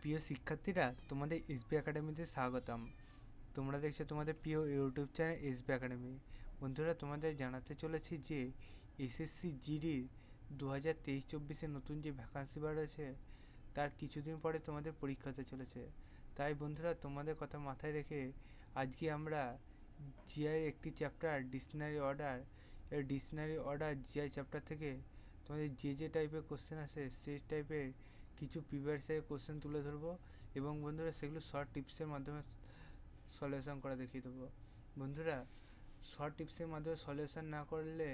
প্রিয় শিক্ষার্থীরা, তোমাদের এসবি একাডেমিতে স্বাগতম। তোমরা দেখছো তোমাদের প্রিয় ইউটিউব চ্যানেল এসবি একাডেমি। বন্ধুরা, তোমাদের জানাতে চলেছি যে এসএসসি জিডির 2023-24 নতুন যে ভ্যাকান্সি বার রয়েছে তার কিছুদিন পরে তোমাদের পরীক্ষা হতে চলেছে। তাই বন্ধুরা, তোমাদের কথা মাথায় রেখে আজকে আমরা জিআই একটি chapter dictionary order GI chapter থেকে তোমাদের যে টাইপের কোশ্চেন আসে সেই টাইপের কিছু প্রিভিয়াস ইয়ারের কোশ্চেন তুলে ধরবো এবং বন্ধুরা সেগুলো শর্ট টিপসের মাধ্যমে সলিউশন করা দেখিয়ে দেবো। বন্ধুরা, শর্ট টিপসের মাধ্যমে সলিউশন না করলে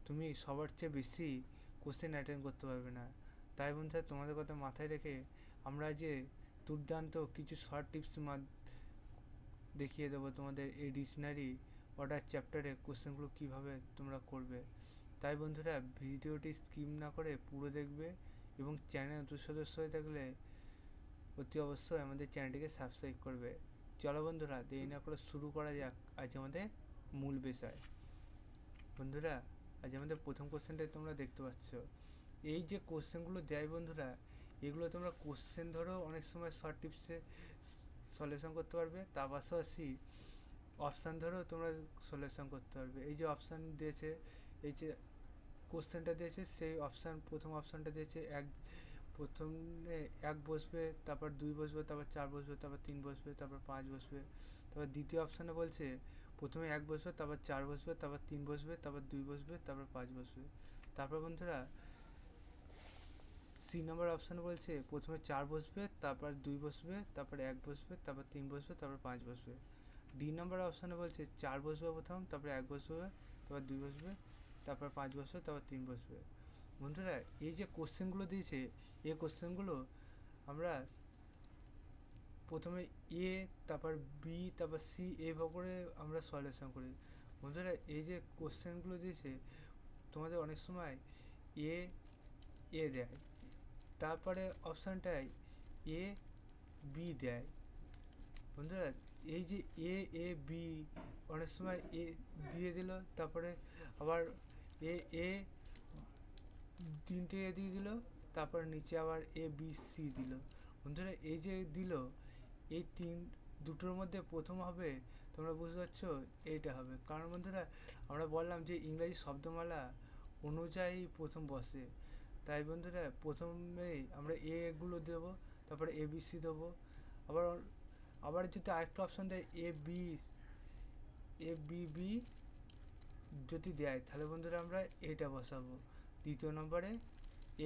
তুমি সবার চেয়ে বেশি কোশ্চেন অ্যাটেন্ড করতে পারবে না। তাই বন্ধুরা, তোমাদের কথা মাথায় রেখে আমরা যে দুর্দান্ত কিছু শর্ট টিপস দেখিয়ে দেবো তোমাদের এই ডিকশনারি অর্ডার চ্যাপ্টারে কোশ্চেনগুলো কীভাবে তোমরা করবে। তাই বন্ধুরা, ভিডিওটি স্কিপ না করে পুরো দেখবে এবং চ্যানেল নতুন সদস্য হয়ে থাকলে অতি অবশ্যই আমাদের চ্যানেলটিকে সাবস্ক্রাইব করবে। চলো বন্ধুরা, দেরি না করে শুরু করা যাক আজ আমাদের মূল বিষয়। বন্ধুরা, আজ আমাদের প্রথম কোশ্চেনটাই তোমরা দেখতে পাচ্ছ। এই যে কোশ্চেনগুলো দেয় বন্ধুরা, এগুলো তোমরা কোশ্চেন ধরো অনেক সময় শর্ট টিপসে সলিউশন করতে পারবে, তার পাশাপাশি অপশান ধরেও তোমরা সলিউশন করতে পারবে। এই যে অপশান দিয়েছে, এই যে কোশ্চেনটা দিয়েছে, সেই প্রথম অপশানটা দিয়েছে প্রথমে 1 বসবে, তারপর 2 বসবে, তারপর 4 বসবে, তারপর 3 বসবে, তারপর 5 বসবে। তারপর দ্বিতীয় অপশানে বলছে প্রথমে 1 বসবে, তারপর 4 বসবে, তারপর 3 বসবে, তারপর 2 বসবে, তারপর 5 বসবে। তারপর বন্ধুরা সি নম্বর অপশানে বলছে প্রথমে 4 বসবে, তারপর 2 বসবে, তারপর 1 বসবে, তারপর 3 বসবে, তারপর 5 বসবে। ডি নম্বর অপশানে বলছে 4 বসবে প্রথম, তারপর 1 বসবে, তারপর 2 বসবে, তারপর 5 বসবে, তারপর 3 বসবে। বন্ধুরা, এই যে কোশ্চেনগুলো দিয়েছে, এই কোশ্চেনগুলো আমরা প্রথমে এ, তারপর বি, তারপর সি, এইভাবে করে আমরা সলিউশন করি। বন্ধুরা, এই যে কোশ্চেনগুলো দিয়েছে তোমাদের অনেক সময় এ দেয়, তারপরে অপশানটায় এ বি দেয়। বন্ধুরা, এই যে এ বি অনেক সময় এ দিয়ে দিল, তারপরে আবার এ তিনটে এ দিয়ে দিল, তারপর নিচে আবার এ বি সি দিল। বন্ধুরা, এই যে দিল, এই দুটোর মধ্যে প্রথম হবে, তোমরা বুঝতে পারছো এইটা হবে। কারণ বন্ধুরা, আমরা বললাম যে ইংরাজি শব্দমালা অনুযায়ী প্রথম বসে। তাই বন্ধুরা, প্রথমেই আমরা এগুলো দেবো, তারপরে এ বি সি দেবো। আবার যদি আরেকটা অপশান দেয় এ বি বি যদি দেয়, তাহলে বন্ধুরা আমরা এটা বসাবো দ্বিতীয় নম্বরে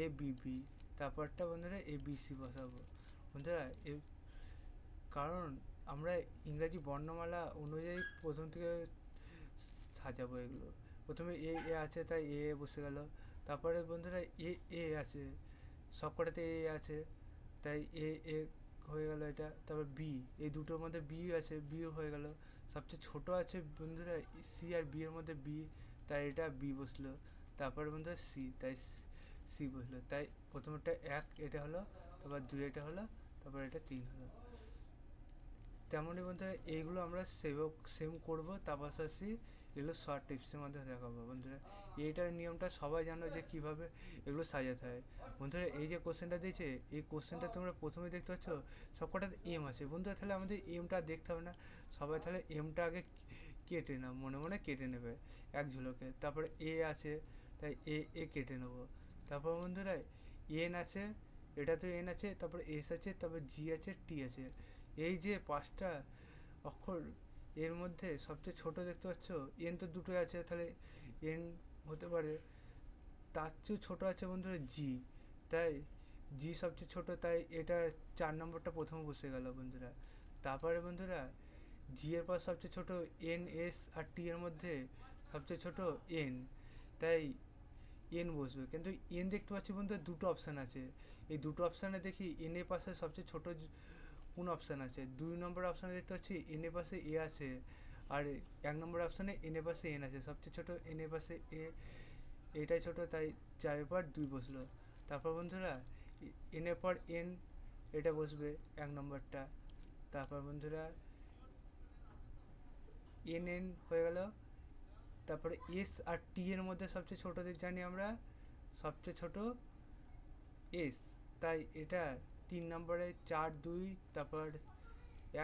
এ বি বি, তারপরটা বন্ধুরা এ বি সি বসাবো। বন্ধুরা, কারণ আমরা ইংরাজি বর্ণমালা অনুযায়ী প্রথম থেকে সাজাবো এগুলো। প্রথমে এ আছে তাই এ বসে গেল, তারপরে বন্ধুরা এ আছে, সবকটাতে এ আছে তাই এ হয়ে গেল এটা। তারপর বি, এই দুটোর মধ্যে বি আছে, বি হয়ে গেল। সবচেয়ে ছোট আছে বন্ধুরা সি আর বি এর মধ্যে বি, তাই এটা বি বসলো। তারপরে বন্ধুরা সি, তাই সি বসলো। তাই প্রথমটা 1 এটা হলো, তারপর 2 এটা হলো, তারপর এটা 3 হলো। তেমনই বন্ধুরা এইগুলো আমরা সেম করবো, তার পাশাপাশি এগুলো শর্ট টিপসের মধ্যে দেখাবো। বন্ধুরা, এইটার নিয়মটা সবাই জানো যে কীভাবে এগুলো সাজাতে হয়। বন্ধুরা, এই যে কোশ্চেনটা দিয়েছে, এই কোশ্চেনটা তোমরা প্রথমে দেখতে পাচ্ছ সবকটাতে এম আছে। বন্ধুরা, তাহলে আমাদের এমটা দেখতে হবে না, সবাই তাহলে এমটা আগে কেটে নাও, মনে মনে কেটে নেবে এক ঝুলোকে। তারপরে এ আছে, তাই এ কেটে নেবো। তারপর বন্ধুরা এন আছে, এটা তো এন আছে, তারপর এস আছে, তারপর জি আছে, টি আছে। এই যে 5টা অক্ষর, এর মধ্যে সবচেয়ে ছোট দেখতে পাচ্ছ এন, তো দুটোই আছে, তাহলে এন হতে পারে। তার চেয়েও ছোটো আছে বন্ধুরা জি, তাই জি সবচেয়ে ছোট, তাই এটা 4 নম্বরটা প্রথম বসে গেল বন্ধুরা। তারপরে বন্ধুরা জি এর পর সবচেয়ে ছোট এন, এস আর টি এর মধ্যে সবচেয়ে ছোট এন, তাই এন বসবে। কিন্তু এন দেখতে পাচ্ছি বন্ধুরা দুটো অপশান আছে, এই দুটো অপশানে দেখি এন এর পাশে সবচেয়ে ছোট কোন অপশান আছে। 2 নম্বর অপশানে দেখতে পাচ্ছি এন এর পাশে এ আছে, আর 1 নম্বর অপশানে এন এর পাশে এন আছে। সবচেয়ে ছোট এন এর পাশে এটাই ছোট, তাই 4 পর 2 বসলো। তারপর বন্ধুরা এন এর পর এন, এটা বসবে 1 নম্বরটা। তারপর বন্ধুরা এন হয়ে গেল। তারপরে এস আর টি এর মধ্যে সবচেয়ে ছোট জানি আমরা, সবচেয়ে ছোট এস, তাই এটা 3 নম্বরে 4 2 তারপর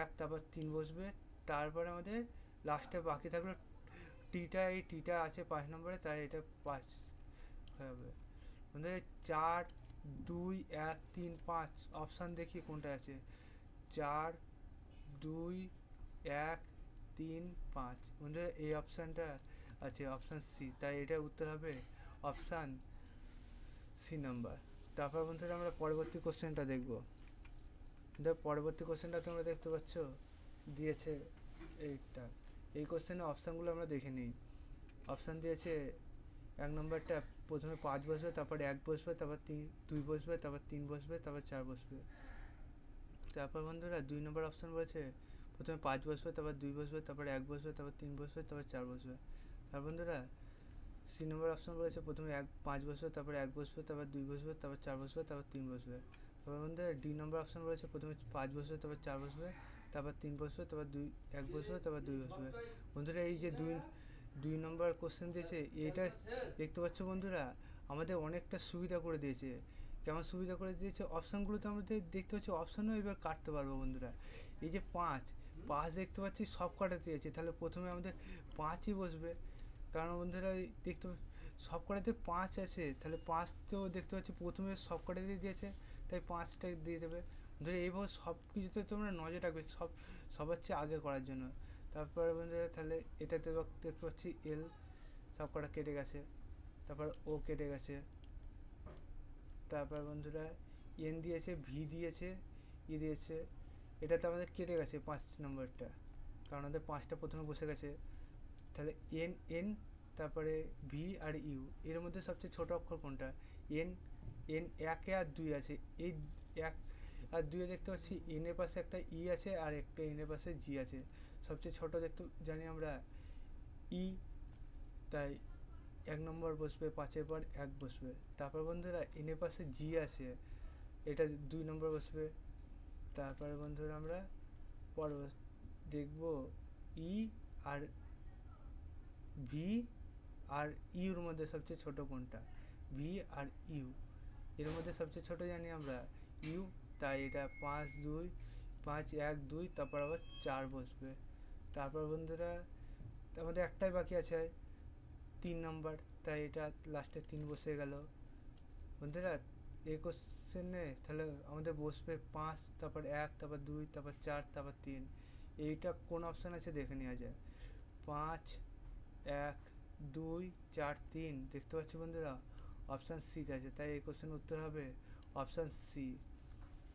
1 তারপর 3 বসবে, তারপরে আমাদের লাস্টে বাকি থাকলো টিটা, এই টিটা আছে 5 নম্বরে, তাই এটা 5 হবে আমাদের। 4 2 1 3 5 অপশান দেখি কোনটা আছে। 4 2 1 3 5 বন্ধুরা এই অপশানটা আছে, অপশান সি, তাই এটার উত্তর হবে অপশান সি নাম্বার। তারপর বন্ধুরা আমরা পরবর্তী কোশ্চেনটা দেখব। পরবর্তী কোশ্চেনটা তোমরা দেখতে পাচ্ছ দিয়েছে এইটা, এই কোশ্চেনের অপশানগুলো আমরা দেখে নিই। অপশান দিয়েছে 1 নম্বরটা প্রথমে 5 বসবে, তারপর 1 বসবে, তারপর 2 বসবে, তারপর 3 বসবে, তারপর 4 বসবে। তারপর বন্ধুরা 2 নম্বর অপশান বলেছে প্রথমে 5 বসবে, তারপর 2 বসবে, তারপর 1 বসবে, তারপর 3 বসবে, তারপর 4 বসবে। তারপর বন্ধুরা সি নম্বর অপশান বলেছে প্রথমে 5 বসবে, তারপর 1 বসবে, তারপর 2 বসবে, তারপর 4 বসবে, তারপর 3 বসবে। তারপর বন্ধুরা ডি নম্বর অপশান বলেছে প্রথমে 5 বসবে, তারপর 4 বসবে, তারপর 3 বসবে, তারপর 1 বসবে, তারপর 2 বসবে। বন্ধুরা এই যে 2 নম্বর কোশ্চেন দিয়েছে, এটা দেখতে পাচ্ছ বন্ধুরা আমাদের অনেকটা সুবিধা করে দিয়েছে। কেমন সুবিধা করে দিয়েছে, অপশানগুলোতে আমাদের দেখতে পাচ্ছি অপশানও এবার কাটতে পারবো বন্ধুরা। এই যে 5 দেখতে পাচ্ছি সব কাটাতে দিয়েছে, তাহলে প্রথমে আমাদের 5ই বসবে, কারণ বন্ধুরা দেখতে সব কটাতে 5 আছে, তাহলে 5 তো দেখতে পাচ্ছি প্রথমে সব কটাতে দিয়েছে, তাই 5টা দিয়ে দেবে। ধরে এইভাবে সব কিছুতে তোমরা নজর রাখবে, সবার চেয়ে আগে করার জন্য। তারপরে বন্ধুরা তাহলে এটাতে দেখতে পাচ্ছি এল সব কটা কেটে গেছে, তারপর ও কেটে গেছে। তারপর বন্ধুরা এন দিয়েছে, ভি দিয়েছে, ই দিয়েছে, এটাতে আমাদের কেটে গেছে 5 নম্বরটা, কারণ আমাদের 5টা প্রথমে বসে গেছে। তাহলে এন এন তারপরে ভি আর ইউ, এর মধ্যে সবচেয়ে ছোট অক্ষর কোনটা? এন। 1 আর 2 আছে, এই 1 আর 2 দেখতে পাচ্ছি এন এর পাশে একটা ই আছে আর একটা এন এর পাশে জি আছে, সবচেয়ে ছোট দেখতে জানি আমরা ই, তাই 1 নম্বর বসবে, 5-এর পর 1 বসবে। তারপর বন্ধুরা এন এর পাশে জি আছে, এটা 2 নম্বর বসবে। তারপরে বন্ধুরা আমরা দেখব ই আর ভি আর ইউর মধ্যে সবচেয়ে ছোট কোনটা? ভি আর ইউ, এর মধ্যে সবচেয়ে ছোট জানি আমরা ইউ, তাই এটা 5 1 2, তারপর আবার 4 বসবে। তারপর বন্ধুরা আমাদের একটাই বাকি আছে 3 নম্বর, তাই এটা লাস্টে 3 বসে গেল। বন্ধুরা এই কোশ্চেনে তাহলে আমাদের বসবে 5, তারপর 1, তারপর 2, তারপর 4, তারপর 3। এইটা কোন অপশান আছে দেখে নেওয়া যায়। 5 1 2 4 3 দেখতে পাচ্ছি বন্ধুরা অপশান সি আছে, তাই এই কোশ্চেনের উত্তর হবে অপশান সি।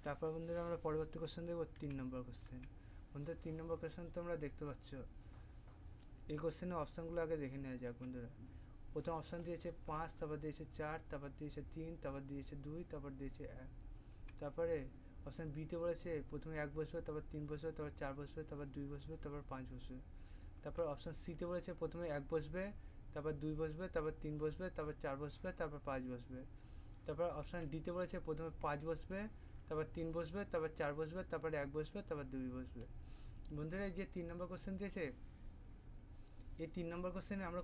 তারপর বন্ধুরা আমরা পরবর্তী কোশ্চেন দেখব 3 নম্বর কোশ্চেন। বন্ধুরা 3 নম্বর কোশ্চেন তোমরা দেখতে পাচ্ছ, এই কোশ্চেনের অপশানগুলো আগে দেখে নেওয়া যাক বন্ধুরা। প্রথম অপশান দিয়েছে 5, তারপর দিয়েছে 4, তারপর দিয়েছে 3, তারপর দিয়েছে 2, তারপর দিয়েছে 1। তারপরে অপশান বিতে বলেছে প্রথমে 1 বসবে, তারপর 3 বসবে, তারপর 4 বসবে, তারপর 2 বসবে, তারপর 5 বসবে। তারপর অপশান সিতে বলেছে প্রথমে 1 বসবে, তারপর 2 বসবে, তারপর 3 বসবে, তারপর 4 বসবে, তারপর 5 বসবে। তারপর অপশান ডিতে বলেছে প্রথমে 5 বসবে, তারপর 3 বসবে, তারপর 4 বসবে, তারপর 1 বসবে, তারপর 2 বসবে। বন্ধুরা এই যে 3 নম্বর কোশ্চেন দিয়েছে, এই 3 নম্বর কোশ্চেনে আমরা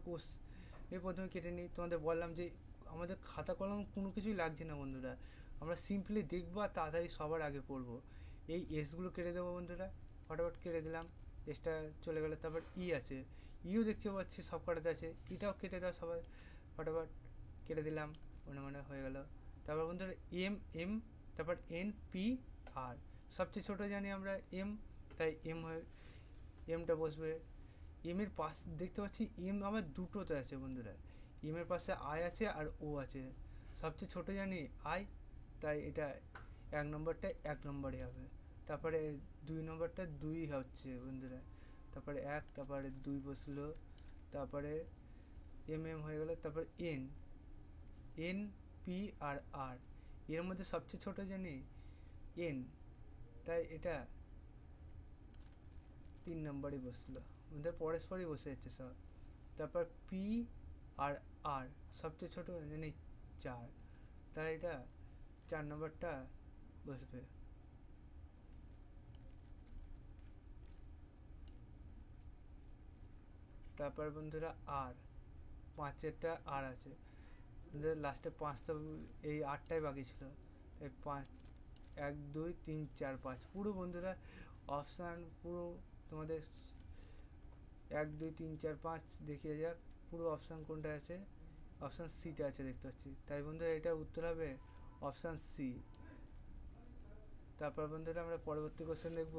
প্রথমে কেটে নিই। তোমাদের বললাম যে আমাদের খাতা কলম কোনো কিছুই লাগছে না বন্ধুরা, আমরা সিম্পলি দেখবো আর তাড়াতাড়ি সবার আগে পড়বো। এই এসগুলো কেটে দেবো বন্ধুরা, ফটাফট কেটে দিলাম, এসটা চলে গেলো। তারপর ই আছে, ইও দেখতে পাচ্ছি সব কটাতে আছে, ইটাও কেটে দাও সবাই, ফটাফট কেটে দিলাম, মনে হয়ে গেল। তারপর বন্ধুরা এম এম, তারপর এন পি আর, সবচেয়ে ছোটো জানি আমরা এম, তাই এমটা বসবে। এম এর পাশ দেখতে পাচ্ছি এম আমার দুটোতে আছে বন্ধুরা, এম এর পাশে আই আছে আর ও আছে, সবচেয়ে ছোটো জানি আই, তাই এটা 1 নম্বরটা 1 নম্বরই হবে। তারপরে 2 নম্বরটা 2 হচ্ছে বন্ধুরা, তারপরে 1, তারপরে 2 বসলো, তারপরে এম হয়ে গেল। তারপর এন এন পি আর আর, এর মধ্যে সবচেয়ে ছোটো জানি এন, তাই এটা 3 নম্বরই বসলো, মধ্যে পরস্পরই বসে যাচ্ছে সব। তারপর পি আর আর, সবচেয়ে ছোটো জানি 4, তাই এটা 4 নম্বরটা বসবে। তারপর বন্ধুরা আর, 5-এরটা আর আছে, লাস্টে 5টা, এই 8টাই বাকি ছিল, তাই 5 1 2 3 4 5 পুরো বন্ধুরা অপশান পুরো তোমাদের 1 2 3 4 5 দেখিয়ে যাক পুরো অপশান কোনটা আছে, অপশান সিতে আছে দেখতে পাচ্ছি। তাই বন্ধুরা এটা উত্তর হবে অপশান সি। তারপর বন্ধুরা আমরা পরবর্তী কোশ্চেন দেখব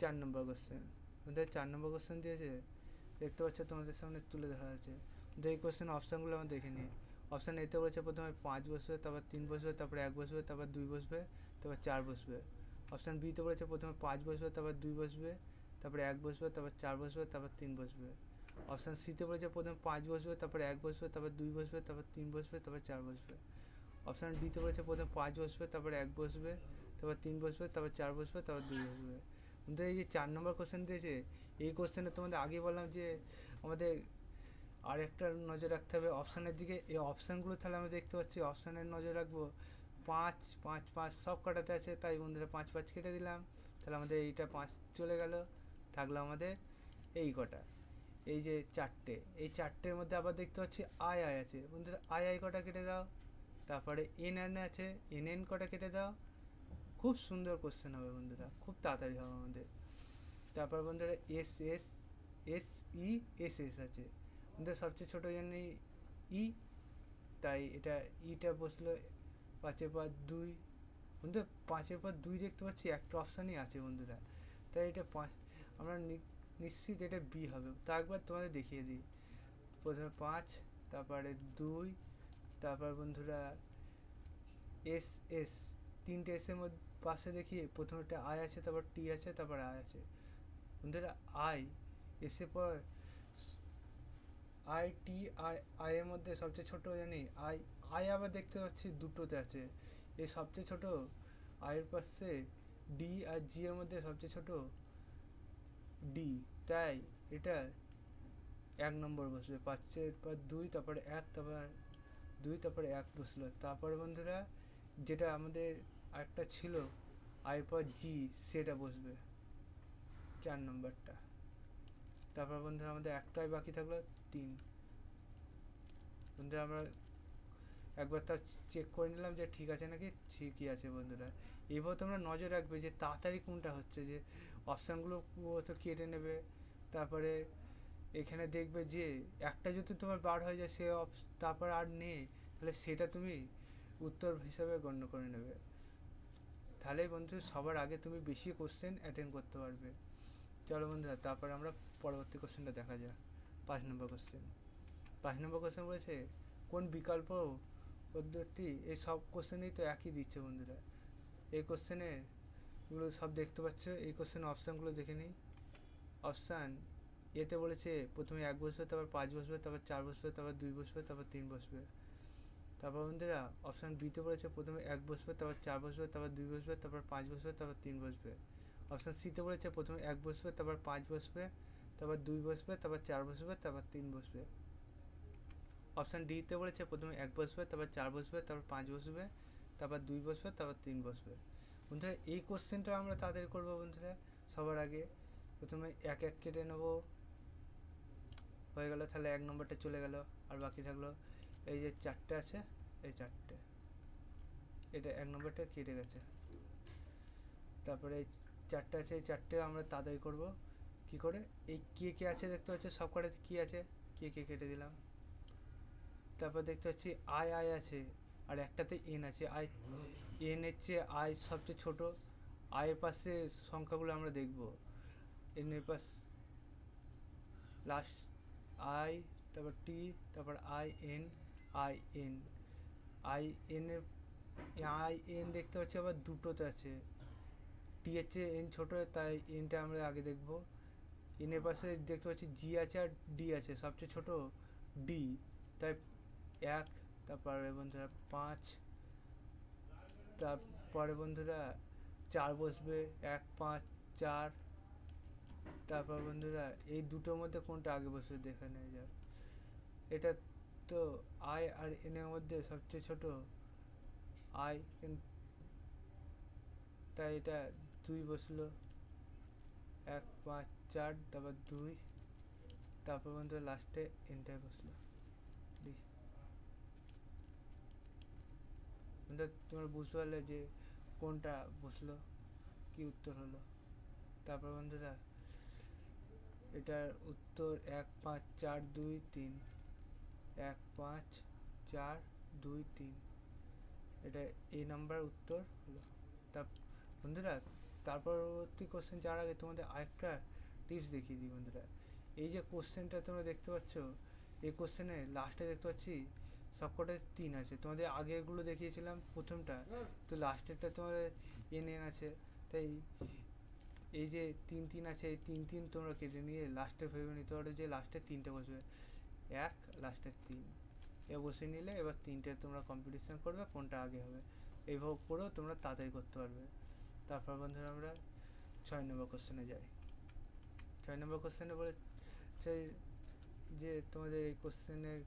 4 নম্বর কোশ্চেন। বন্ধুরা 4 নম্বর কোশ্চেন দিয়েছে দেখতে পাচ্ছ তোমাদের সামনে তুলে ধরা আছে। এই কোশ্চেন অপশানগুলো আমরা দেখে নিই। অপশান এতে বলেছে প্রথমে 5 বসবে, তারপর 3 বসবে, তারপর 1 বসবে, তারপর 2 বসবে, তারপর 4 বসবে। অপশান বিতে বলেছে প্রথমে 5 বসবে, তারপর 2 বসবে, তারপরে 1 বসবে, তারপর 4 বসবে, তারপর 3 বসবে। অপশান সিতে বলেছে প্রথমে 5 বসবে, তারপর 1 বসবে, তারপর 2 বসবে, তারপর 3 বসবে, তারপর 4 বসবে। অপশান ডিতে বলেছে প্রথমে 5 বসবে, তারপর 1 বসবে, তারপর 3 বসবে, তারপর 4 বসবে, তারপর 2 বসবে। কিন্তু এই যে 4 নম্বর কোশ্চেন দিয়েছে, এই কোশ্চেনে তোমাদের আগে বললাম যে আমাদের আর একটা নজর রাখতে হবে অপশানের দিকে। এই অপশানগুলো তাহলে আমরা দেখতে পাচ্ছি, অপশানের নজর রাখবো 5 5 5 সব কাটাতে আছে, তাই বন্ধুরা 5 5 কেটে দিলাম। তাহলে আমাদের এইটা 5 চলে গেল, থাকলো আমাদের এই কটা, এই যে 4টে। এই 4টের মধ্যে আবার দেখতে পাচ্ছি আই আই আছে, বন্ধুরা আই আই কটা কেটে দাও। তারপরে এন এন আছে, এন এন কটা কেটে দাও। খুব সুন্দর কোশ্চেন হবে বন্ধুরা, খুব তাড়াতাড়ি হবে আমাদের। তারপর বন্ধুরা S S S E S S আছে, বন্ধুরা সবচেয়ে ছোটো জানি ই, তাই এটা ইটা বসলো 5-এর পর 2। বন্ধুরা 5-এর পর 2 দেখতে পাচ্ছি একটা অপশানই আছে বন্ধুরা, তাই এটা আমরা নিশ্চিত এটা বি হবে। তা একবার তোমাদের দেখিয়ে দিই। প্রথমে 5, তারপরে 2, তারপর বন্ধুরা এস এস, 3টে এসের মধ্যে পাশে দেখি প্রথমটা আই আছে, তারপর টি আছে, তারপর আই আছে। বন্ধুরা আই এসে পর আই টি আই, আই এর মধ্যে সবচেয়ে ছোট জানি আই। আই আবার দেখতে পাচ্ছি দুটোতে আছে, এই সবচেয়ে ছোট আইয়ের পাশে ডি, আর জি এর মধ্যে সবচেয়ে ছোট ডি, তাই এটা 1 নম্বর বসবে। 5-এর পর 2, তারপরে 1, তারপর 2, তারপরে 1 বসলো। তারপরে বন্ধুরা যেটা আমাদের আরেকটা ছিল আইয়ের পর জি, সেটা বসবে 4 নম্বরটা। তারপর বন্ধুরা আমাদের একটাই বাকি থাকলো 3। বন্ধুরা আমরা একবার তাও চেক করে নিলাম যে ঠিক আছে নাকি, ঠিকই আছে বন্ধুরা। এবার তোমরা নজর রাখবে যে তাড়াতাড়ি কোনটা হচ্ছে, যে অপশানগুলো তো কেটে নেবে। তারপরে এখানে দেখবে যে একটা যদি তোমার বার হয়ে যায় সে তারপর আর নেই, তাহলে সেটা তুমি উত্তর হিসাবে গণ্য করে নেবে। তাহলেই বন্ধু সবার আগে তুমি বেশি কোশ্চেন অ্যাটেন্ড করতে পারবে। চলো বন্ধুরা তারপর আমরা পরবর্তী কোশ্চেনটা দেখা যাক। 5 নম্বর কোশ্চেন। 5 নম্বর কোশ্চেন বলেছে কোন বিকল্প পদ্ধতি, এই সব কোশ্চেনেই তো একই দিচ্ছে বন্ধুরা। এই কোশ্চেনে এগুলো সব দেখতে পাচ্ছ, এই কোশ্চেনের অপশানগুলো দেখে নিই। অপশান এতে বলেছে প্রথমে 1 বসবে, তারপর 5 বসবে, তারপর 4 বসবে, তারপর 2 বসবে, তারপর 3 বসবে। তারপর বন্ধুরা অপশান বিতে বলেছে প্রথমে 1 বসবে, তারপর 4 বসবে, তারপর 2 বসবে, তারপর 5 বসবে, তারপর 3 বসবে। অপশান সিতে বলেছে প্রথমে 1 বসবে, তারপর 5 বসবে, তারপর 2 বসবে, তারপর 4 বসবে, তারপর 3 বসবে। অপশান ডিতে বলেছে প্রথমে 1 বসবে, তারপর 4 বসবে, তারপর 5 বসবে, তারপর 2 বসবে, তারপর 3 বসবে। বন্ধুরা এই কোশ্চেনটা আমরা তাড়াতাড়ি করবো বন্ধুরা। সবার আগে প্রথমে 1 1 কেটে নেবো, হয়ে গেল। তাহলে 1 নম্বরটা চলে গেল, আর বাকি থাকলো এই যে 4টে আছে, এই 4টে, এটা 1 নম্বরটা কেটে গেছে। তারপরে এই 4টে আছে, এই 4টে আমরা তাড়াতাড়ি করবো। কি করে, এই কে কে আছে দেখতে পাচ্ছি সব কটাতে কি আছে, কে কে কেটে দিলাম। তারপর দেখতে পাচ্ছি আই আই আছে, আর একটাতে এন আছে। আই এন এর চেয়ে আই সবচেয়ে ছোট, আয়ের পাশে সংখ্যাগুলো আমরা দেখব। এন এর পাশ লাস্ট আই, তারপর টি, তারপর I N, I N. I N এর আই এন দেখতে পাচ্ছি আবার দুটোতে আছে, টি এর চেয়ে এন ছোটো, তাই এনটা আমরা আগে দেখব। এন এর পাশে দেখতে পাচ্ছি জি আছে আর ডি আছে, সবচেয়ে ছোট ডি, তাই 1। তারপরে বন্ধুরা 5, তারপরে বন্ধুরা 4 বসবে, 1 5 4। তারপর বন্ধুরা এই দুটোর মধ্যে কোনটা আগে বসবে দেখে নেওয়া যাক। এটা তো আই আর এন এর মধ্যে সবচেয়ে ছোট আই, তাই এটা 2 বসলো। 1 5 4, তারপর 2, তারপর বন্ধুরা লাস্টে এনটাই বসলো ডি। তোমরা বুঝতে পারলে যে কোনটা বসলো, কি উত্তর হলো। তারপর বন্ধুরা এটার উত্তর 1 5 4 2 3, 1 5 4 2 3, এটা এই নাম্বার উত্তর হলো। তা বন্ধুরা পরবর্তী কোশ্চেন যাওয়ার আগে তোমাদের আরেকটা টিপস দেখিয়ে দিই বন্ধুরা। এই যে কোশ্চেনটা তোমরা দেখতে পাচ্ছ, এই কোশ্চেনে লাস্টে দেখতে পাচ্ছি সবকটায় 3 আছে। তোমাদের আগেরগুলো দেখিয়েছিলাম প্রথমটা, তো লাস্টেরটা তোমাদের এন আছে, তাই এই যে 3 3 আছে, এই 3 3 তোমরা কেটে নিয়ে লাস্টে ভেবে নিতে পারো যে লাস্টে 3টে বসবে, 1 লাস্টের 3 এ বসে নিলে এবার 3টে তোমরা কম্পিটিশন করবে কোনটা আগে হবে। এইভাবে করেও তোমরা তাড়াতাড়ি করতে পারবে। তারপর বন্ধুরা আমরা 6 নম্বর কোশ্চেনে যাই। 6 নম্বর কোশ্চেনে বলেছে যে তোমাদের এই কোশ্চেনের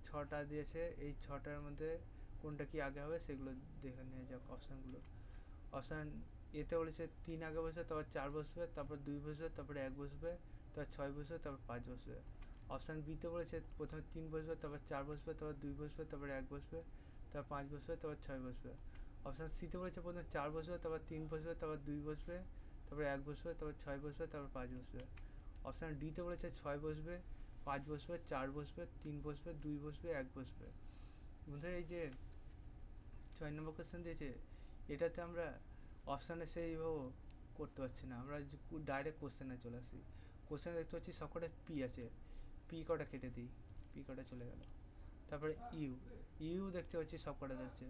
6টা দিয়েছে, এই 6টার মধ্যে কোনটা কি আগে হবে সেগুলো দেখে নিয়ে যাক। অপশানগুলো, অপশান এতে বলেছে 3 আগে বসবে, তারপর 4 বসবে, তারপর 2 বসবে, তারপরে 1 বসবে, তারপর 6 বসবে, তারপর 5 বসবে। অপশান বিতে বলেছে প্রথমে 3 বসবে, তারপর 4 বসবে, তারপর 2 বসবে, তারপর 1 বসবে, তারপর 5 বসবে, তারপর 6 বসবে। অপশান সিতে বলেছে প্রথমে 4 বসবে, তারপর 3 বসবে, তারপর 2 বসবে, তারপর 1 বসবে, তারপর 6 বসবে, তারপর 5 বসবে। অপশান ডিতে বলেছে 6 বসবে, 5 বসবে, 4 বসবে, 3 বসবে, 2 বসবে, 1 বসবে। বন্ধুরা এই যে 6 নম্বর কোশ্চেন দিয়েছে, এটাতে আমরা অপশানে সেইভাবে করতে পারছি না, আমরা ডাইরেক্ট কোশ্চেনে চলে আসি। কোশ্চেনে দেখতে পাচ্ছি সবকটা পি আছে, পি কটা কেটে দিই, পি কটা চলে গেল। তারপরে ইউ, ইউ দেখতে পাচ্ছি সবকটা যাচ্ছে,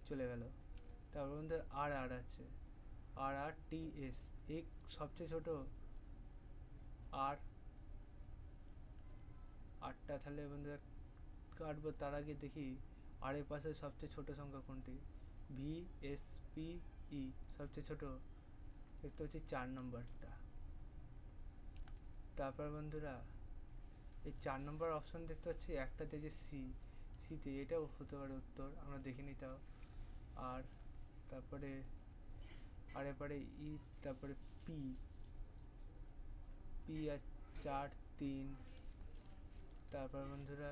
চলে গেল। তারপর আমাদের আর আর আছে, আর আর টি এস, এই সবচেয়ে ছোট আর, আটটা তাহলে বন্ধুরা কাটবো। তার আগে দেখি আর এর পাশে সবচেয়ে ছোট সংখ্যা কোনটি, ভি এস পি ই, সবচেয়ে ছোট দেখতে পাচ্ছি 4 নম্বরটা। তারপর বন্ধুরা এই 4 নম্বর অপশন দেখতে পাচ্ছি একটা দিয়েছে সি, সিতে, এটাও হতে পারে উত্তর, আমরা দেখে নিতাম। আর তারপরে আর এরপরে ই, তারপরে পি, পি আর 4 3, তারপর বন্ধুরা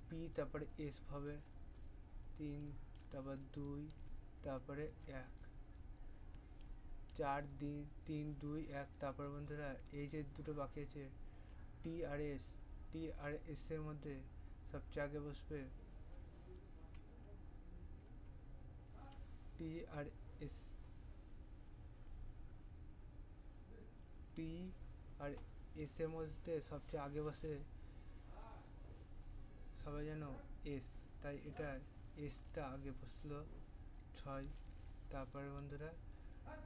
পি, তারপরে এস হবে 3, তারপর 2, তারপরে 1, 4 3 2 1। তারপর বন্ধুরা এই যে দুটো বাকি আছে টি আর এস, টি আর এস এর মধ্যে সবচেয়ে আগে বসবে টি আর এস, টি আর এস এর মধ্যে সবচেয়ে আগে বসে সবাই জানো এস, তাই এটা এসটা আগে বসলো 6। তারপরে বন্ধুরা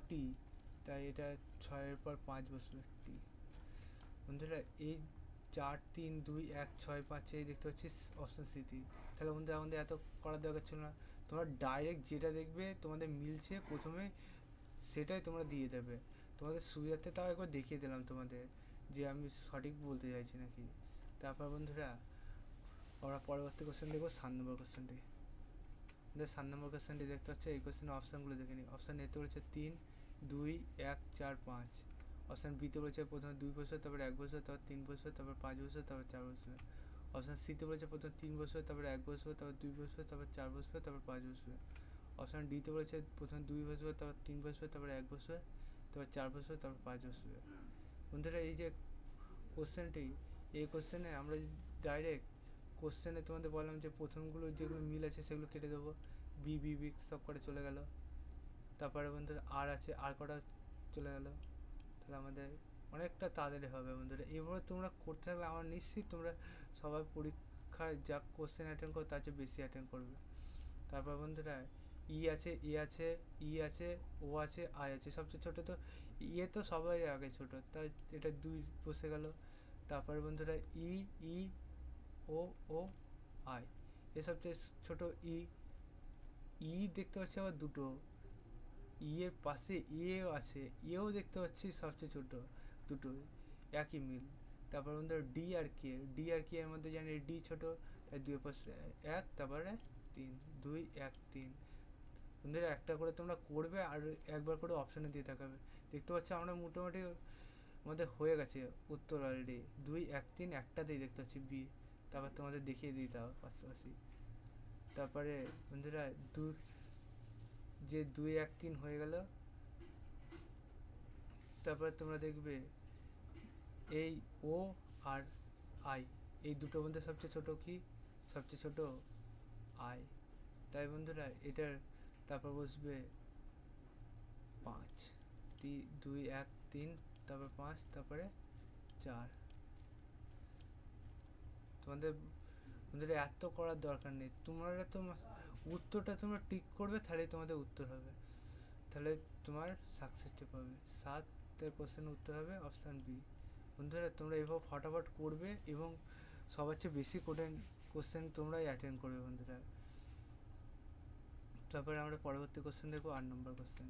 টি, তাই এটা 6-এর পর 5 বসবে টি। বন্ধুরা এই 4 3 2 1 6 5 এই দেখতে পাচ্ছিস অপশন সিটি। তাহলে বন্ধুরা আমাদের এত করার দরকার ছিল না, তোমরা ডাইরেক্ট যেটা দেখবে তোমাদের মিলছে প্রথমে সেটাই তোমরা দিয়ে দেবে। তোমাদের সুবিধার্থে তাও একবার দেখিয়ে দিলাম তোমাদের যে আমি সঠিক বলতে চাইছি নাকি। তারপর বন্ধুরা আমরা পরবর্তী কোশ্চেন দেখবো 7 নম্বর কোশ্চেনটি। 7 নম্বর কোশ্চেনটি দেখতে পাচ্ছ, এই কোশ্চেনের অপশানগুলো দেখে নিই। অপশান এতে বলেছে 3 2 1 4 5। অপশান বিতে বলেছে প্রথমে 2 বছর, তারপর 1 বছর, তারপর 3 বছর, তারপর 5 বছর, তারপর 4 বছর। অপশান সিতে বলেছে প্রথমে 3 বছর, তারপর 1 বছর, তারপর 2 বছর, তারপর 4 বছর, তারপর 5 বছর। অপশান ডিতে বলেছে প্রথমে 2 বছর, তারপর 3 বছর, তারপর 1 বছর, তারপর 4 বছর, তারপর 5 বছর। বন্ধুরা এই যে কোশ্চেনটি, এই কোশ্চেনে আমরা ডাইরেক্ট কোশ্চেনে তোমাদের বললাম যে প্রথমগুলো যেগুলো মিল আছে সেগুলো কেটে দেবো, বি বি বি সব করে চলে গেল। তারপরে বন্ধুরা আর আছে, আর কটা চলে গেল। তাহলে আমাদের অনেকটা তাড়াতাড়ি হবে বন্ধুরা। এইভাবে তোমরা করতে হবে, আমার নিশ্চিত তোমরা সবাই পরীক্ষায় যা কোশ্চেন অ্যাটেন্ড করো তার চেয়ে বেশি অ্যাটেন্ড করবে। তারপর বন্ধুরা ই আছে, এ আছে, ই আছে, ও আছে, আই আছে, সবচেয়ে ছোটো তো ইয়ে, তো সবাই আগে ছোটো, তাই এটা 2 বসে গেল। তারপরে বন্ধুরা ই, ই, ও, ও, আই, এ সবচেয়ে ছোটো ই, ই দেখতে পাচ্ছি আবার দুটো, ই এর পাশে এও আছে, এও দেখতে পাচ্ছি সবচেয়ে ছোট দুটো, একই মিল। তারপর বন্ধুরা ডি আর কে, ডি আর কে এর মধ্যে জানি ডি ছোট, তাই 2 পাশে 1, তারপরে 3, 2 1 3। বন্ধুরা একটা করে তোমরা করবে আর একবার করে অপশানে দিয়ে থাকবে। দেখতে পাচ্ছ আমরা মোটামুটি আমাদের হয়ে গেছে উত্তর অলরেডি, 2 1 3 একটাতেই দেখতে পাচ্ছি বি। তারপর তোমাদের দেখিয়ে দিই তাও পাশাপাশি। তারপরে বন্ধুরা যে 2 1 3 হয়ে গেল। তারপরে তোমরা দেখবে এই ও আর আই, এই দুটোর মধ্যে সবচেয়ে ছোট কি? সবচেয়ে ছোট আই। তাই বন্ধুরা এটার তারপর বসবে 5, 2 1 3, তারপর 5, তারপরে 4। তোমাদের বন্ধুরা এত করার দরকার নেই, তোমরা উত্তরটা তোমরা টিক করবে, তাহলেই তোমাদের উত্তর হবে, তাহলে তোমার সাকসেসটা পাবে। 7 কোশ্চেনের উত্তর হবে অপশান বি। বন্ধুরা তোমরা এভাবে ফটাফট করবে এবং সবার চেয়ে বেশি কোশ্চেন তোমরাই অ্যাটেন্ড করবে বন্ধুরা। তারপরে আমরা পরবর্তী কোশ্চেন দেখবো 8 নম্বর কোশ্চেন।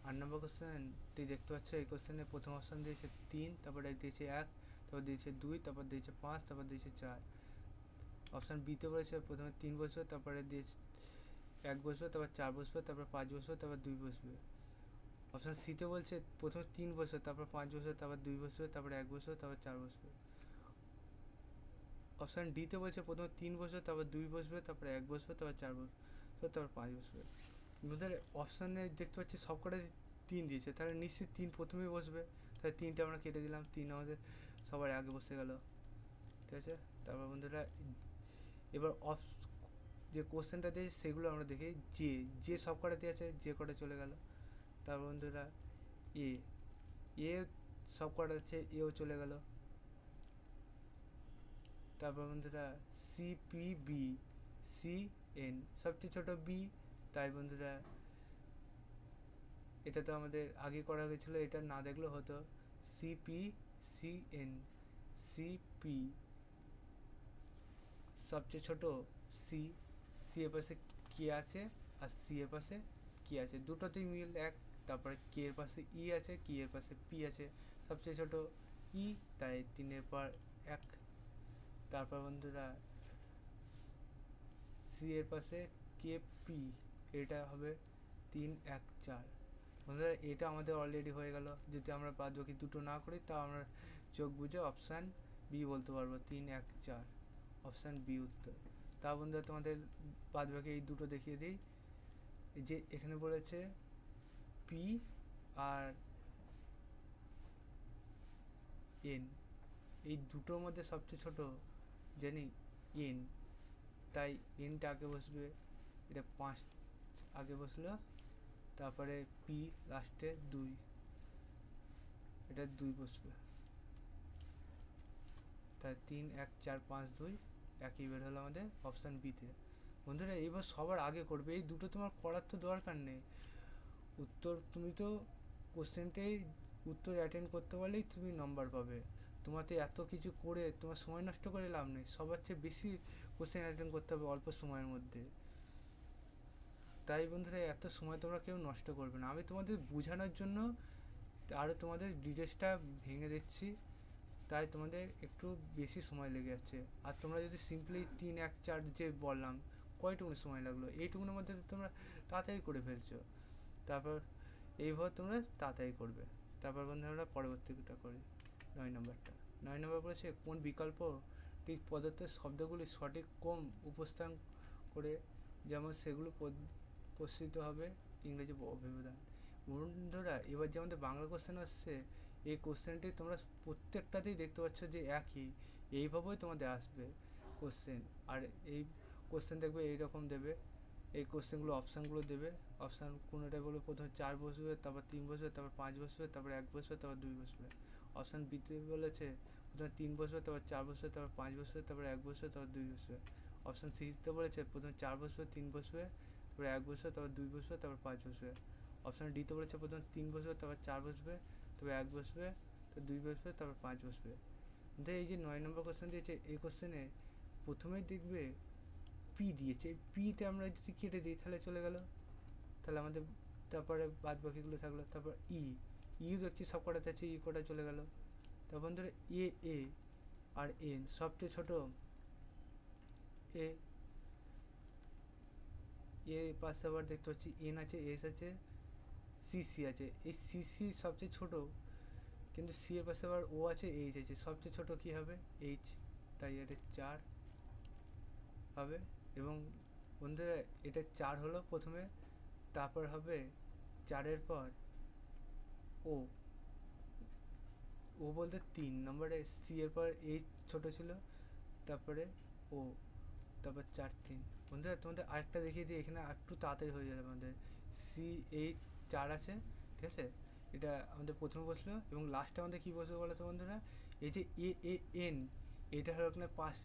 8 নম্বর কোশ্চেনটি দেখতে পাচ্ছ, এই কোশ্চেনে প্রথম অপশান দিয়েছে 3, তারপরে দিয়েছে 1, তারপর দিয়েছে 2, তারপর দিয়েছে 5, তারপর দিয়েছে 4। অপশান বিতে বলেছে প্রথমে 3 বসবে, তারপরে দিয়েছে 1 বসবে, তারপর 4 বসবে, তারপর 5 বসবে, তারপর 2 বসবে। অপশান সিতে বলছে প্রথমে 3 বসবে, তারপর 5 বসবে, তারপর 2 বসবে, তারপর 1 বসবে, তারপর 4 বসবে। অপশান ডিতে বলছে প্রথমে 3 বসবে, তারপর 2 বসবে, তারপর 1 বসবে, তারপর 4 বসবে, তারপর 5 বসবে। আমাদের অপশানে দেখতে পাচ্ছি সবকটা 3 দিয়েছে, তাহলে নিশ্চিত 3 প্রথমেই বসবে, তাহলে 3টা আমরা কেটে দিলাম, 3 আমাদের সবার আগে বসে গেল। ঠিক আছে, তারপর বন্ধুরা এবার যে কোশ্চেনটা দিয়েছে সেগুলো আমরা দেখি। যে সব কটা দিয়ে আছে, যে কটা চলে গেল। তারপর বন্ধুরা এ সব কটা আছে, এও চলে গেল। তারপর বন্ধুরা সিপিবি, সিএন সবচেয়ে ছোট বি, তাই বন্ধুরা এটা তো আমাদের আগে করা হয়েছিল, এটা না দেখলেও হতো। সিপি, সিএন, সিপি সবচেয়ে ছোট সি, সি এর পাশে কে আছে আর সি এর পাশে কি আছে, দুটোতেই মিল এক। তারপরে কে এর পাশে ই আছে, কি এর পাশে পি আছে, সবচেয়ে ছোট ই, তাই 3 পর 1। তারপর বন্ধুরা সি এর পাশে কে পি, এটা হবে 3 1 4। বন্ধুরা এটা আমাদের অলরেডি হয়ে গেল, যদি আমরা বাদ বাকি দুটো না করি তাও আমরা চোখ বুঝে অপশান বি বলতে পারবো, 3 1 4 অপশান বি উত্তর। তা বন্ধুরা তোমাদের বাদ বাকি এই দুটো দেখিয়ে দিই। যে এখানে বলেছে পি আর এন, এই দুটোর মধ্যে সবচেয়ে ছোট জানি এন, তাই এনটা আগে বসবে, এটা 5 আগে বসলো, তারপরে পি লাস্টে 2, এটা 2 বসবে, তাই 3 1 4 5 2 একই বের হলো আমাদের অপশান বিতে। বন্ধুরা এইবার সবার আগে করবে, এই দুটো তোমার করার তো দরকার নেই, উত্তর তুমি তো কোশ্চেনটাই উত্তর অ্যাটেন্ড করতে পারলেই তুমি নম্বর পাবে। তোমাতে এত কিছু করে তোমার সময় নষ্ট করে লাভ নেই, সবার চেয়ে বেশি কোশ্চেন অ্যাটেন্ড করতে হবে অল্প সময়ের মধ্যে। তাই বন্ধুরা এত সময় তোমরা কেউ নষ্ট করবে না, আমি তোমাদের বোঝানোর জন্য আরও তোমাদের ডিটেলসটা ভেঙে দিচ্ছি, তাই তোমাদের একটু বেশি সময় লেগে যাচ্ছে। আর তোমরা যদি সিম্পলি 3 1 4 যে বললাম কয়টুকু সময় লাগলো, এইটুকুর মধ্যে তো তোমরা তাড়াতাড়ি করে ফেলছো। তারপর এইভাবে তোমরা তাড়াতাড়ি করবে। তারপর বন্ধু আমরা পরবর্তীটা করি 9 নম্বরটা। 9 নম্বর বলেছে কোন বিকল্পটি পদার্থের শব্দগুলি সঠিক ক্রম উপস্থান করে, যেমন সেগুলো প্রস্তুত হবে ইংরেজি অভিধান। বন্ধুরা এবার যে আমাদের বাংলা কোশ্চেন আসছে, এই কোশ্চেনটি তোমরা প্রত্যেকটাতেই দেখতে পাচ্ছ যে একই, এইভাবেই তোমাদের আসবে কোশ্চেন। আর এই কোশ্চেন দেখবে এইরকম দেবে, এই কোশ্চেনগুলো অপশানগুলো দেবে, অপশান কোনোটা বলবে প্রথমে 4 বসবে, তারপর 3 বসবে, তারপর 5 বসবে, তারপর 1 বসবে, তারপর 2 বসবে। অপশান বিতে বলেছে প্রথমে 3 বসবে, তারপর 4 বসবে, তারপর 5 বসবে, তারপর 1 বসবে, তারপর 2 বসবে। অপশান সিতে বলেছে প্রথমে 4 বসবে, 3 বসবে, তারপর 1 বসবে, তারপর 2 বসবে, তারপর 5 বসবে। অপশান ডিতে বলেছে প্রথমে 3 বসবে, তারপর 4 বসবে, তারপর 1 বসবে, তারপর 2 বসবে, তারপর 5 বসবে। এই যে 9 নম্বর কোশ্চেন দিয়েছে, এই কোশ্চেনে প্রথমেই দেখবে পি দিয়েছে, পিতে আমরা যদি কেটে দিই তাহলে চলে গেল, তাহলে আমাদের তারপরে বাদ বাকিগুলো থাকলো। তারপর ইউ দেখছি সব কটাতে আছে, ই কটা চলে গেল। তারপর বন্ধুরা এ আর এন সবচেয়ে ছোট, এ পাশে আবার দেখতে পাচ্ছি এন আছে, এস আছে, সিসি আছে, এই সিসি সবচেয়ে ছোট, কিন্তু সি এর পাশে আবার ও আছে, এইচ আছে, সবচেয়ে ছোট কি হবে এইচ, তাই এটা 4 হবে। এবং বন্ধুরা এটা 4 হলো প্রথমে, তারপর হবে 4-এর পর ও, ও বলতে 3 নম্বরে সি এর পর এই ছোট ছিল, তারপরে ও, তারপর 4-3। বন্ধুরা তোমাদের আরেকটা দেখিয়ে দিই, এখানে একটু তাড়াতাড়ি হয়ে যাবে আমাদের। সি এই 4 আছে, ঠিক আছে, এটা আমাদের প্রথমে বসলো, এবং লাস্টে আমাদের কী বসবে বলো তো বন্ধুরা, এই যে এ এ এন, এটা হলো এখানে 5,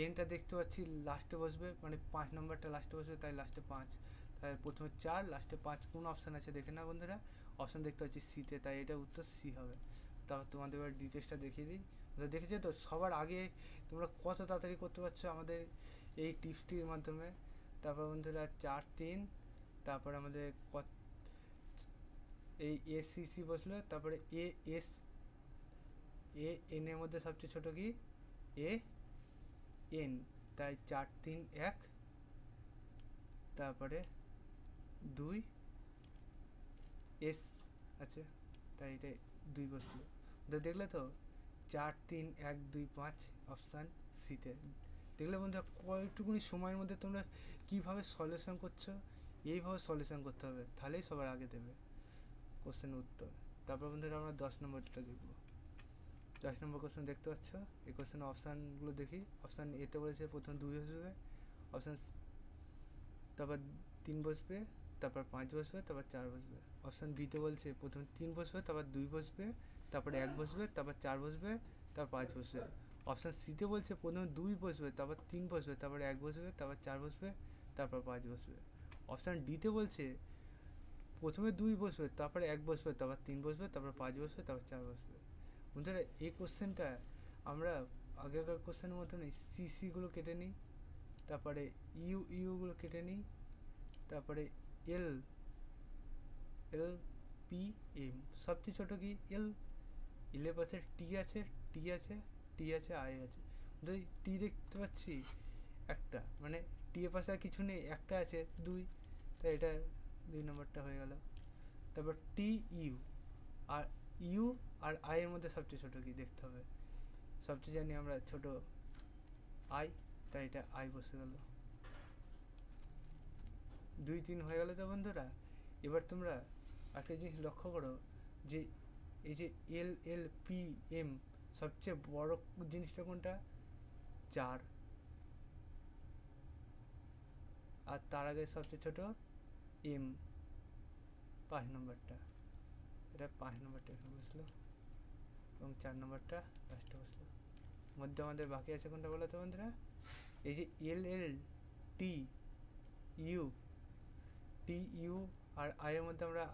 এনটা দেখতে পাচ্ছি লাস্টে বসবে, মানে 5 নম্বরটা লাস্টে বসবে, তাই লাস্টে 5, তাই প্রথমে 4 লাস্টে 5। কোন অপশান আছে দেখে না বন্ধুরা, অপশান দেখতে পাচ্ছি সিতে, তাই এটা উত্তর সি হবে। তারপর তোমাদের এবার ডিটেলসটা দেখিয়ে দিই। দেখেছো তো সবার আগে তোমরা কত তাড়াতাড়ি করতে পারছো আমাদের এই টিপসটির মাধ্যমে। তারপর বন্ধুরা 4-3, তারপর আমাদের এই এসিসি বসলো, তারপরে এ এস, এ এন এর মধ্যে সবচেয়ে ছোট কি এ এন, তাই 4-3-1, তারপরে 2 এস আছে, তাই এটা 2 বসলো। দেখলে তো 4-3-1-2-5 অপশান সিতে। দেখলে বন্ধুরা কয়েকটুকুনি সময়ের মধ্যে তোমরা কীভাবে সলিউশন করছো, এইভাবে সলিউশন করতে হবে, তাহলেই সবার আগে দেবে কোশ্চেনের উত্তর। তারপর বন্ধুরা আমরা 10 নম্বরটা দেখবো। 10 নম্বর কোশ্চেন দেখতে পাচ্ছ, এই কোশ্চেনের অপশানগুলো দেখি। অপশান এতে বলেছে প্রথম 2 বসবে, অপশান তারপর 3 বসবে, তারপর 5 বসবে, তারপর 4 বসবে। অপশান বিতে বলছে প্রথম 3 বসবে, তারপর 2 বসবে, তারপরে 1 বসবে, তারপর 4 বসবে, তারপর 5 বসবে। অপশান সিতে বলছে প্রথমে 2 বসবে, তারপর 3 বসবে, তারপর 1 বসবে, তারপর 4 বসবে, তারপর 5 বসবে। অপশান ডিতে বলছে প্রথমে 2 বসবে, তারপরে 1 বসবে, তারপর 3 বসবে, তারপর 5 বসবে, তারপর 4 বসবে। বন্ধুরা এই কোশ্চেনটা আমরা আগেকার কোশ্চেনের মতনই সিসিগুলো কেটে নিই, তারপরে ইউগুলো কেটে নিই, তারপরে এল এল পি এম, সবচেয়ে ছোটো কি এলের পাশে টি আছে, টি আছে, টি আছে, আই আছে। যদি টি দেখতে পাচ্ছি একটা, মানে টি এর পাশে আর কিছু নেই, একটা আছে 2, তাই এটা 2 নম্বরটা হয়ে গেল। তারপর টি ইউ আর আই এর মধ্যে সবচেয়ে ছোটো কি দেখতে হবে, সবচেয়ে জানি আমরা ছোট আই, তাই এটা আই বসে গেল। 2-3 হয়ে গেল তো বন্ধুরা। এবার তোমরা একটা জিনিস লক্ষ্য করো যে এই যে এল এল পি এম, সবচেয়ে বড় জিনিসটা কোনটা, 4, আর তার আগে সবচেয়ে ছোট এম, 5 নম্বরটা, এটা 5 নম্বরটা এখানে বসলো, এবং 4 নম্বরটা লাস্টে বসলো। মধ্যে আমাদের বাকি আছে কোনটা বলো তো বন্ধুরা, এই যে L L T U, T U R I এর মধ্যে আমরা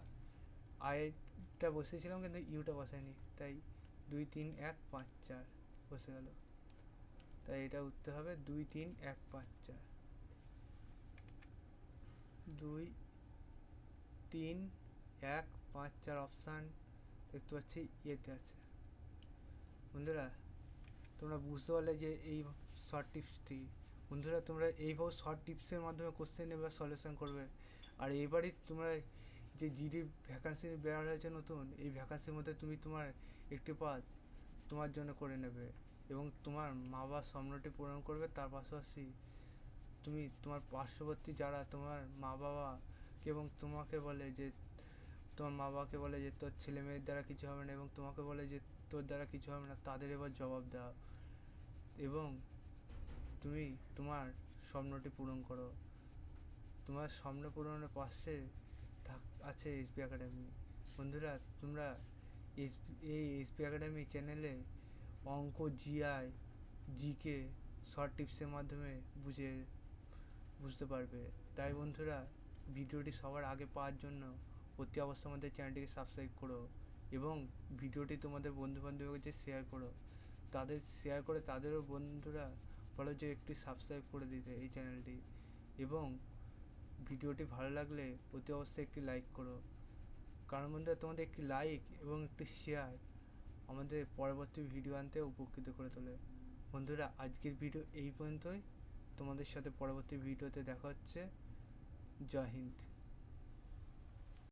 আইটা বসেছিলাম কিন্তু ইউটা বসাইনি, তাই 2-3-1-5-4 বসে গেল, তাই এটা উত্তর হবে 2-3-1-5-4। 2-3-1-5-4 অপশান দেখতে পাচ্ছি ইয়েতে আছে। বন্ধুরা তোমরা বুঝতে পারলে যে এই শর্ট টিপসটি, বন্ধুরা তোমরা এইভাবে শর্ট টিপসের মাধ্যমে কোশ্চেন এবার সলিউশন করবে। আর এবারই তোমরা যে জিডি ভ্যাকান্সি বের হয়েছে নতুন, এই ভ্যাকান্সির মধ্যে তুমি তোমার একটি পদ তোমার জন্য করে নেবে, এবং তোমার মা বাবার স্বপ্নটি পূরণ করবে। তার পাশাপাশি তুমি তোমার পার্শ্ববর্তী যারা তোমার মা বাবাকে এবং তোমাকে বলে যে, তোমার মা বাবাকে বলে যে তোর ছেলে মেয়ের দ্বারা কিছু হবে না, এবং তোমাকে বলে যে তোর দ্বারা কিছু হবে না, তাদের এবার জবাব দাও এবং তুমি তোমার স্বপ্নটি পূরণ করো। তোমার স্বপ্ন পূরণের পাশে আছে এসবি একাডেমি। বন্ধুরা তোমরা এই এসবি একাডেমি চ্যানেলে অঙ্ক, জিআই, জিকে শর্ট টিপসের মাধ্যমে বুঝতে পারবে। তাই বন্ধুরা ভিডিওটি সবার আগে পাওয়ার জন্য অতি অবশ্যই আমাদের চ্যানেলটিকে সাবস্ক্রাইব করো, এবং ভিডিওটি তোমাদের বন্ধুবান্ধবের কাছে শেয়ার করো, তাদের শেয়ার করে তাদেরও বন্ধুরা বলো যে একটি সাবস্ক্রাইব করে দিতে এই চ্যানেলটি, এবং ভিডিওটি ভালো লাগলে অতি অবশ্যই একটি লাইক করো, কারণ বন্ধুরা তোমাদের একটি লাইক এবং একটি শেয়ার আমাদের পরবর্তী ভিডিও আনতে উপকৃত করে তোলে। বন্ধুরা আজকের ভিডিও এই পর্যন্তই, তোমাদের সাথে পরবর্তী ভিডিওতে দেখা হচ্ছে। জয় হিন্দ।